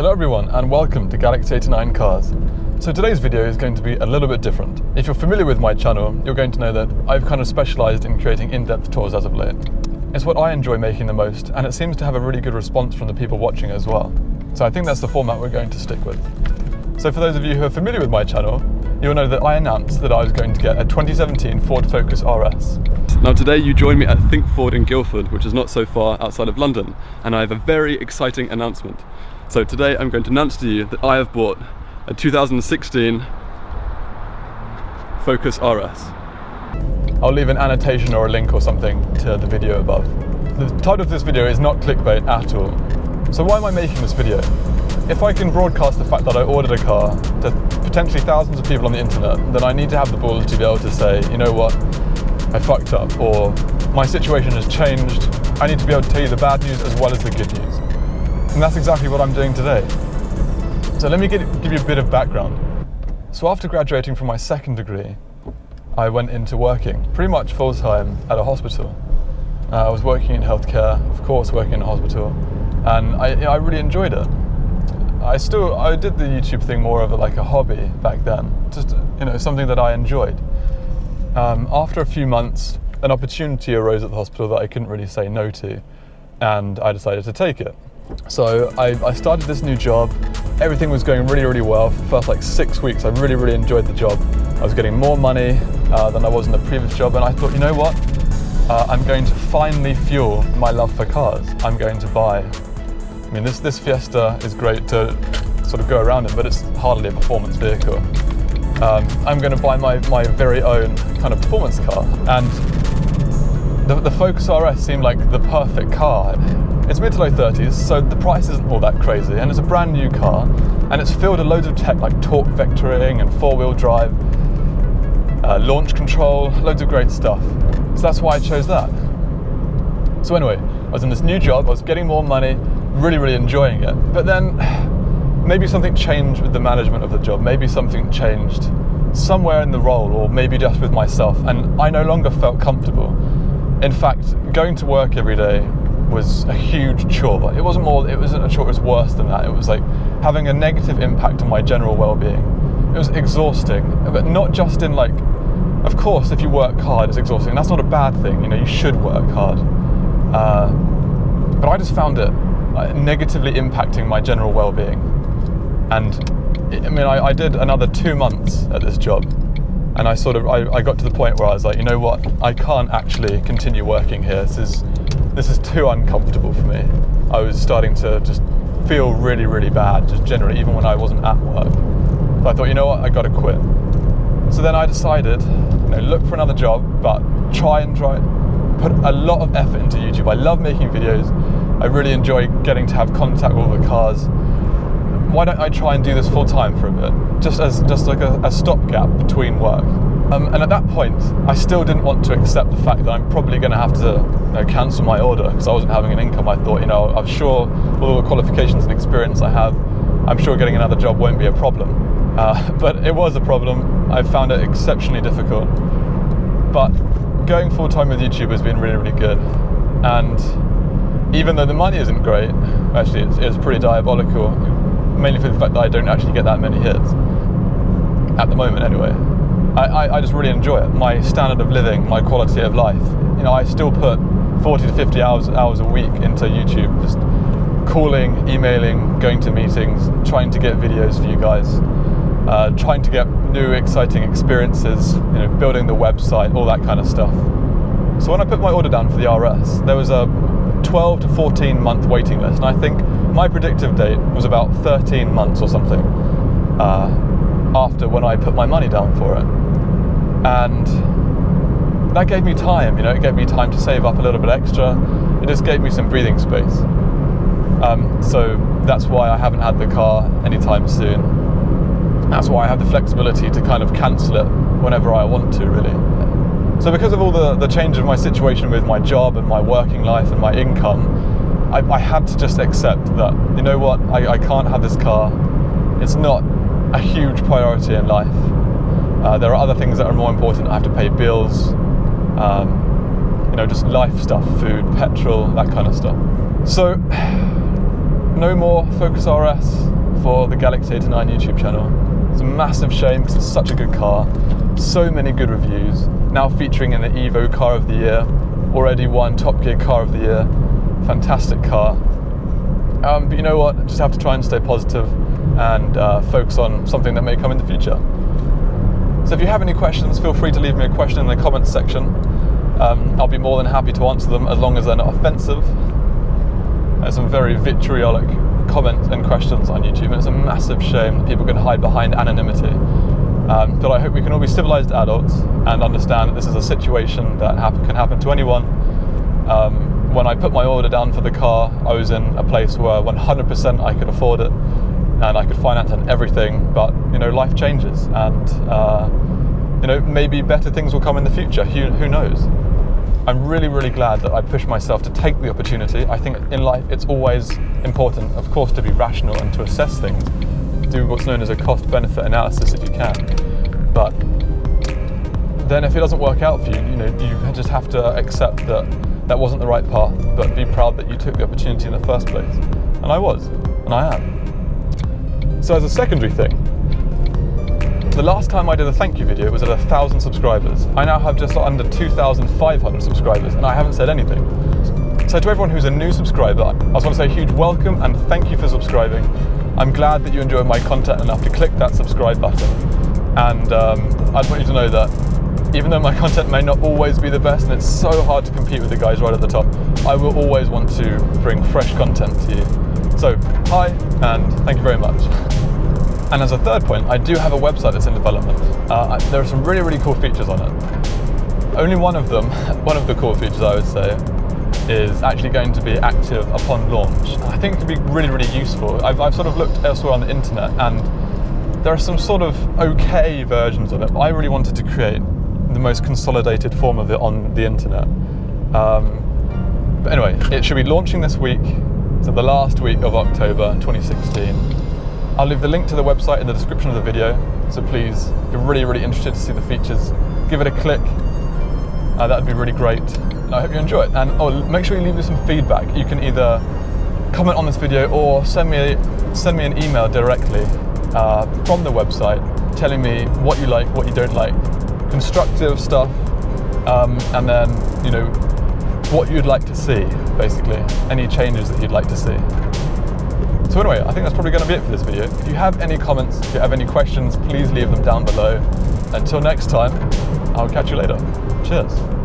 Hello everyone and welcome to Galaxy 89 Cars. So today's video is going to be a little bit different. If you're familiar with my channel, you're going to know that I've kind of specialised in creating in-depth tours as of late. It's what I enjoy making the most, and it seems to have a really good response from the people watching as well. So I think that's the format we're going to stick with. So for those of you who are familiar with my channel, you'll know that I announced that I was going to get a 2017 Ford Focus RS. Now today you join me at Think Ford in Guildford, which is not so far outside of London, and I have a very exciting announcement. So today I'm going to announce to you that I have bought a 2016 Focus RS. I'll leave an annotation or a link or something to the video above. The title of this video is not clickbait at all. So why am I making this video? If I can broadcast the fact that I ordered a car to potentially thousands of people on the internet, then I need to have the balls to be able to say, you know what, I fucked up, or my situation has changed. I need to be able to tell you the bad news as well as the good news. And that's exactly what I'm doing today. So let me give you a bit of background. So after graduating from my second degree, I went into working pretty much full-time at a hospital. I was working in healthcare, of course working in a hospital, and I really enjoyed it. I did the YouTube thing more of like a hobby back then, just something that I enjoyed. After a few months, an opportunity arose at the hospital that I couldn't really say no to, and I decided to take it. So I started this new job. Everything was going really, really well. For the first like 6 weeks, I really, really enjoyed the job. I was getting more money than I was in the previous job, and I thought, you know what? I'm going to finally fuel my love for cars. I'm going to buy. I mean, this Fiesta is great to sort of go around in, but it's hardly a performance vehicle. I'm going to buy my very own kind of performance car, and the Focus RS seemed like the perfect car. It's mid to low 30s, so the price isn't all that crazy, and it's a brand new car, and it's filled with loads of tech like torque vectoring and four-wheel drive, launch control, loads of great stuff. So that's why I chose that. So anyway, I was in this new job, I was getting more money, really, really enjoying it, but then maybe something changed with the management of the job, maybe something changed somewhere in the role, or maybe just with myself, and I no longer felt comfortable. In fact, going to work every day was a huge chore. It wasn't a chore, it was worse than that. It was like having a negative impact on my general well-being. It was exhausting, but not just in like, of course, if you work hard, it's exhausting. That's not a bad thing, you should work hard. But I just found it negatively impacting my general well-being. And I did another 2 months at this job, and I got to the point where I was like, you know what, I can't actually continue working here. This is too uncomfortable for me. I was starting to just feel really, really bad, just generally, even when I wasn't at work. So I thought, you know what, I gotta quit. So then I decided, look for another job, but try put a lot of effort into YouTube. I love making videos. I really enjoy getting to have contact with all the cars. Why don't I try and do this full time for a bit, just like a stopgap between work? And at that point, I still didn't want to accept the fact that I'm probably going to have to cancel my order because I wasn't having an income. I thought, I'm sure with all the qualifications and experience I have, I'm sure getting another job won't be a problem. But it was a problem. I found it exceptionally difficult. But going full time with YouTube has been really, really good. And even though the money isn't great, actually it's pretty diabolical, mainly for the fact that I don't actually get that many hits. At the moment anyway. I just really enjoy it. My standard of living, my quality of life. I still put 40 to 50 hours a week into YouTube, just calling, emailing, going to meetings, trying to get videos for you guys, trying to get new exciting experiences, building the website, all that kind of stuff. So when I put my order down for the RS, there was a 12 to 14 month waiting list, and I think my predictive date was about 13 months or something after when I put my money down for it. And that gave me time, it gave me time to save up a little bit extra. It just gave me some breathing space. So that's why I haven't had the car anytime soon. That's why I have the flexibility to kind of cancel it whenever I want to, really. So because of all the change of my situation with my job and my working life and my income, I had to just accept that, you know what, I can't have this car. It's not a huge priority in life. There are other things that are more important. I have to pay bills, just life stuff, food, petrol, that kind of stuff. So no more Focus RS for the Galaxy 89 YouTube channel. It's a massive shame because it's such a good car. So many good reviews. Now featuring in the Evo Car of the Year. Already won Top Gear Car of the Year. Fantastic car. But you know what? I just have to try and stay positive and focus on something that may come in the future. So if you have any questions, feel free to leave me a question in the comments section. I'll be more than happy to answer them as long as they're not offensive. There's some very vitriolic comments and questions on YouTube, and it's a massive shame that people can hide behind anonymity. But I hope we can all be civilized adults and understand that this is a situation that can happen to anyone. When I put my order down for the car, I was in a place where 100% I could afford it and I could finance and everything, but you know, life changes, and you know, maybe better things will come in the future. Who knows? I'm really, really glad that I pushed myself to take the opportunity. I think in life it's always important, of course, to be rational and to assess things. Do what's known as a cost-benefit analysis if you can. But then if it doesn't work out for you, you know, you just have to accept that that wasn't the right path, but be proud that you took the opportunity in the first place. And I was, and I am. So as a secondary thing, the last time I did a thank you video was at 1,000 subscribers. I now have just under 2,500 subscribers, and I haven't said anything. So to everyone who's a new subscriber, I just want to say a huge welcome and thank you for subscribing. I'm glad that you enjoy my content enough to click that subscribe button. And I just want you to know that even though my content may not always be the best, and it's so hard to compete with the guys right at the top, I will always want to bring fresh content to you. So, hi, and thank you very much. And as a third point, I do have a website that's in development. There are some really, really cool features on it. Only one of them, one of the cool features I would say, is actually going to be active upon launch. I think it could be really, really useful. I've sort of looked elsewhere on the internet, and there are some sort of okay versions of it, but I really wanted to create the most consolidated form of it on the internet. But anyway, it should be launching this week, so the last week of October 2016. I'll leave the link to the website in the description of the video, so please, if you're really, really interested to see the features, give it a click. That would be really great. And I hope you enjoy it. And make sure you leave me some feedback. You can either comment on this video or send me an email directly from the website telling me what you like, what you don't like, constructive stuff, and then, you know, what you'd like to see, basically, any changes that you'd like to see. So anyway, I think that's probably going to be it for this video. If you have any comments, if you have any questions, please leave them down below. Until next time, I'll catch you later. Cheers.